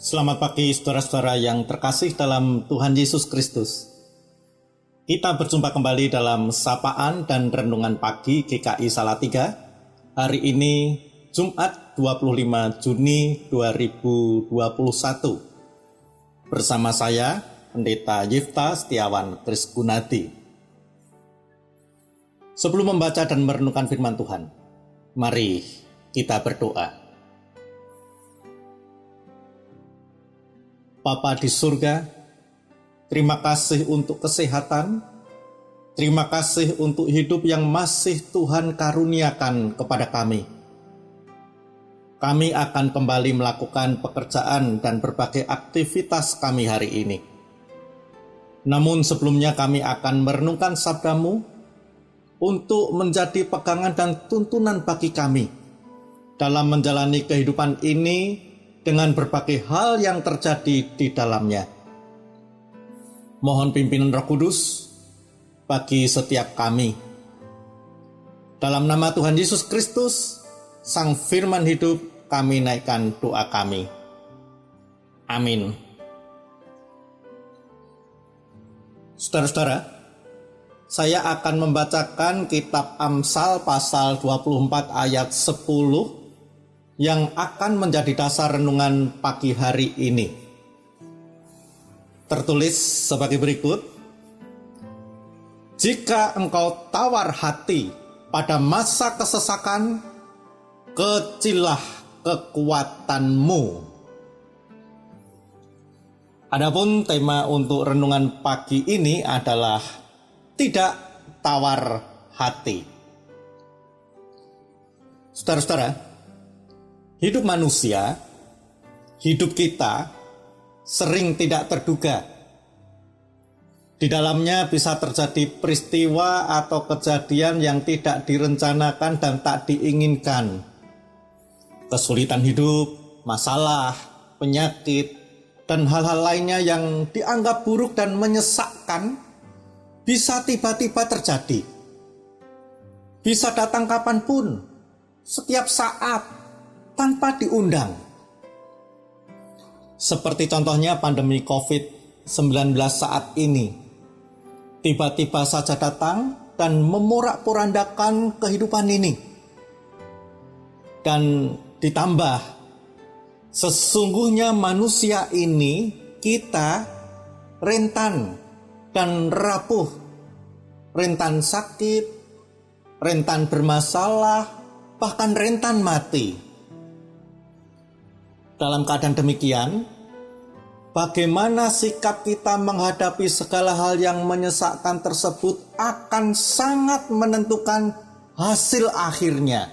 Selamat pagi saudara-saudara yang terkasih dalam Tuhan Yesus Kristus. Kita berjumpa kembali dalam sapaan dan renungan pagi GKI Salatiga. Hari ini Jumat 25 Juni 2021. Bersama saya Pendeta Yifta Setiawan Trisgunadi. Sebelum membaca dan merenungkan firman Tuhan, mari kita berdoa. Bapa di surga, terima kasih untuk kesehatan, terima kasih untuk hidup yang masih Tuhan karuniakan kepada kami. Kami akan kembali melakukan pekerjaan dan berbagai aktivitas kami hari ini. Namun sebelumnya kami akan merenungkan sabda-Mu untuk menjadi pegangan dan tuntunan bagi kami dalam menjalani kehidupan ini dengan berbagai hal yang terjadi di dalamnya. Mohon pimpinan Roh Kudus bagi setiap kami. Dalam nama Tuhan Yesus Kristus, Sang Firman Hidup, kami naikkan doa kami. Amin. Saudara-saudara, saya akan membacakan kitab Amsal pasal 24 ayat 10 yang akan menjadi dasar renungan pagi hari ini. Tertulis sebagai berikut: jika engkau tawar hati pada masa kesesakan, kecillah kekuatanmu. Adapun tema untuk renungan pagi ini adalah tidak tawar hati. Saudara-saudara, hidup manusia, hidup kita sering tidak terduga. Di dalamnya bisa terjadi peristiwa atau kejadian yang tidak direncanakan dan tak diinginkan. Kesulitan hidup, masalah, penyakit, dan hal-hal lainnya yang dianggap buruk dan menyesakkan bisa tiba-tiba terjadi. Bisa datang kapanpun, setiap saat, tanpa diundang. Seperti contohnya pandemi COVID-19 saat ini. Tiba-tiba saja datang dan memorak-porandakan kehidupan ini. Dan ditambah, sesungguhnya manusia ini, kita rentan dan rapuh, rentan sakit, rentan bermasalah, bahkan rentan mati. Dalam keadaan demikian, bagaimana sikap kita menghadapi segala hal yang menyesakkan tersebut akan sangat menentukan hasil akhirnya.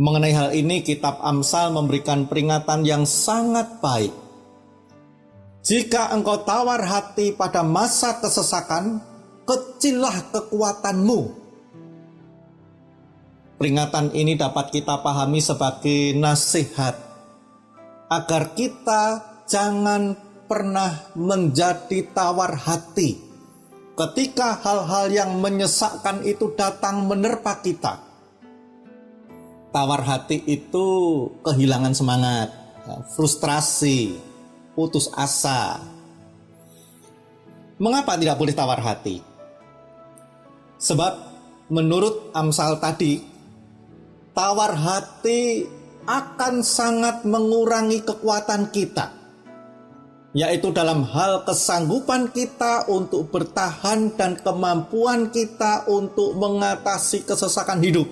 Mengenai hal ini, kitab Amsal memberikan peringatan yang sangat baik. Jika engkau tawar hati pada masa kesesakan, kecillah kekuatanmu. Peringatan ini dapat kita pahami sebagai nasihat agar kita jangan pernah menjadi tawar hati ketika hal-hal yang menyesakkan itu datang menerpa kita. Tawar hati itu kehilangan semangat, frustrasi, putus asa. Mengapa tidak boleh tawar hati? Sebab menurut Amsal tadi, tawar hati akan sangat mengurangi kekuatan kita, yaitu dalam hal kesanggupan kita untuk bertahan dan kemampuan kita untuk mengatasi kesesakan hidup.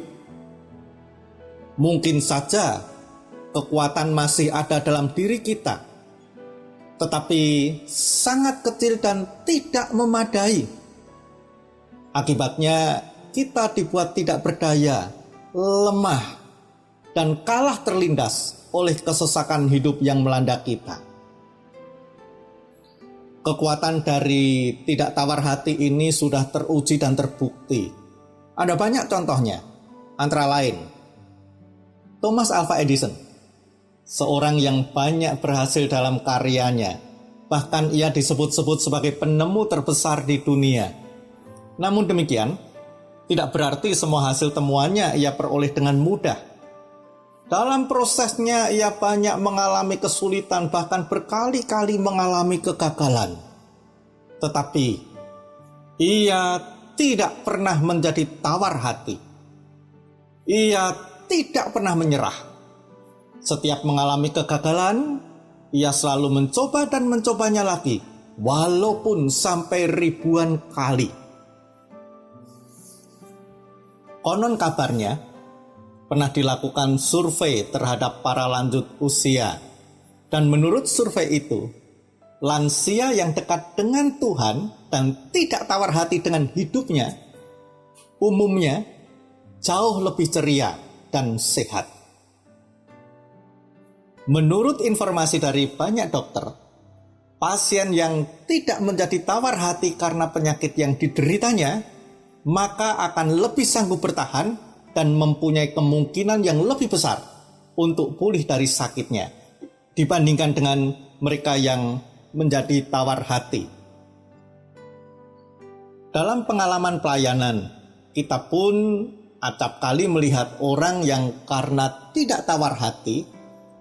Mungkin saja kekuatan masih ada dalam diri kita, tetapi sangat kecil dan tidak memadai. Akibatnya kita dibuat tidak berdaya, lemah, dan kalah terlindas oleh kesesakan hidup yang melanda kita. Kekuatan dari tidak tawar hati ini sudah teruji dan terbukti. Ada banyak contohnya, antara lain Thomas Alva Edison, seorang yang banyak berhasil dalam karyanya. Bahkan ia disebut-sebut sebagai penemu terbesar di dunia. Namun demikian, tidak berarti semua hasil temuannya ia peroleh dengan mudah. Dalam prosesnya ia banyak mengalami kesulitan, bahkan berkali-kali mengalami kegagalan. Tetapi ia tidak pernah menjadi tawar hati. Ia tidak pernah menyerah. Setiap mengalami kegagalan, ia selalu mencoba dan mencobanya lagi, walaupun sampai ribuan kali. Konon kabarnya, pernah dilakukan survei terhadap para lanjut usia. Dan menurut survei itu, lansia yang dekat dengan Tuhan dan tidak tawar hati dengan hidupnya, umumnya jauh lebih ceria dan sehat. Menurut informasi dari banyak dokter, pasien yang tidak menjadi tawar hati karena penyakit yang dideritanya, maka akan lebih sanggup bertahan dan mempunyai kemungkinan yang lebih besar untuk pulih dari sakitnya dibandingkan dengan mereka yang menjadi tawar hati. Dalam pengalaman pelayanan, kita pun acap kali melihat orang yang karena tidak tawar hati,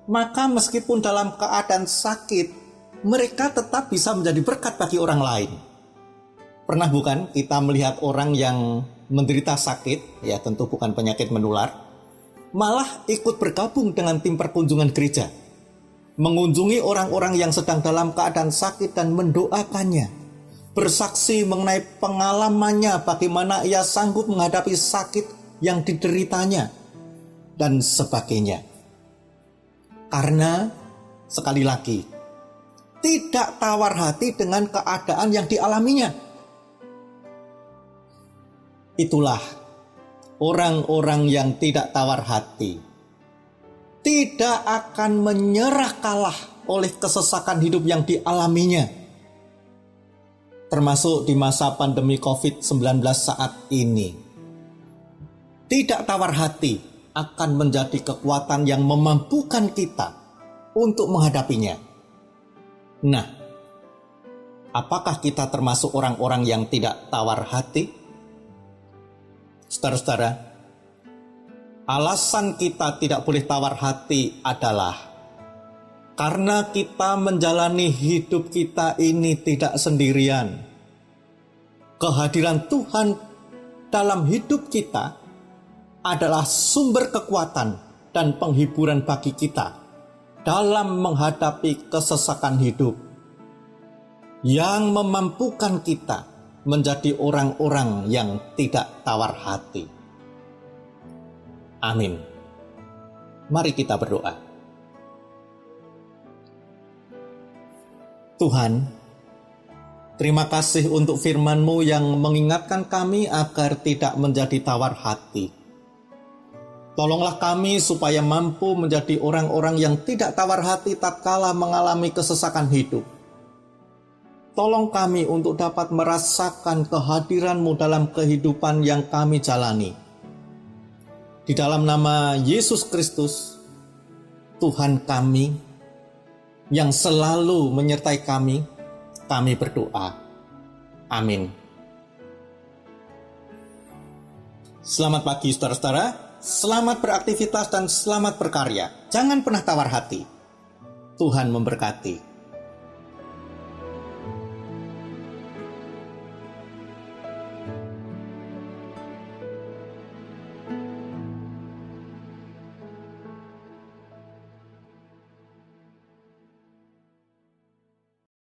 maka meskipun dalam keadaan sakit, mereka tetap bisa menjadi berkat bagi orang lain. Pernah bukan kita melihat orang yang menderita sakit, ya tentu bukan penyakit menular, malah ikut bergabung dengan tim perkunjungan gereja, mengunjungi orang-orang yang sedang dalam keadaan sakit dan mendoakannya, bersaksi mengenai pengalamannya bagaimana ia sanggup menghadapi sakit yang dideritanya, dan sebagainya. Karena, sekali lagi, tidak tawar hati dengan keadaan yang dialaminya. Itulah orang-orang yang tidak tawar hati. Tidak akan menyerah kalah oleh kesesakan hidup yang dialaminya. Termasuk di masa pandemi COVID-19 saat ini. Tidak tawar hati akan menjadi kekuatan yang memampukan kita untuk menghadapinya. Nah, apakah kita termasuk orang-orang yang tidak tawar hati? Saudara-saudara, alasan kita tidak boleh tawar hati adalah karena kita menjalani hidup kita ini tidak sendirian. Kehadiran Tuhan dalam hidup kita adalah sumber kekuatan dan penghiburan bagi kita dalam menghadapi kesesakan hidup yang memampukan kita menjadi orang-orang yang tidak tawar hati. Amin. Mari kita berdoa. Tuhan, terima kasih untuk firman-Mu yang mengingatkan kami agar tidak menjadi tawar hati. Tolonglah kami supaya mampu menjadi orang-orang yang tidak tawar hati tatkala mengalami kesesakan hidup. Tolong kami untuk dapat merasakan kehadiran-Mu dalam kehidupan yang kami jalani. Di dalam nama Yesus Kristus, Tuhan kami, yang selalu menyertai kami berdoa. Amin. Selamat pagi saudara-saudara, selamat beraktivitas dan selamat berkarya. Jangan pernah tawar hati. Tuhan memberkati.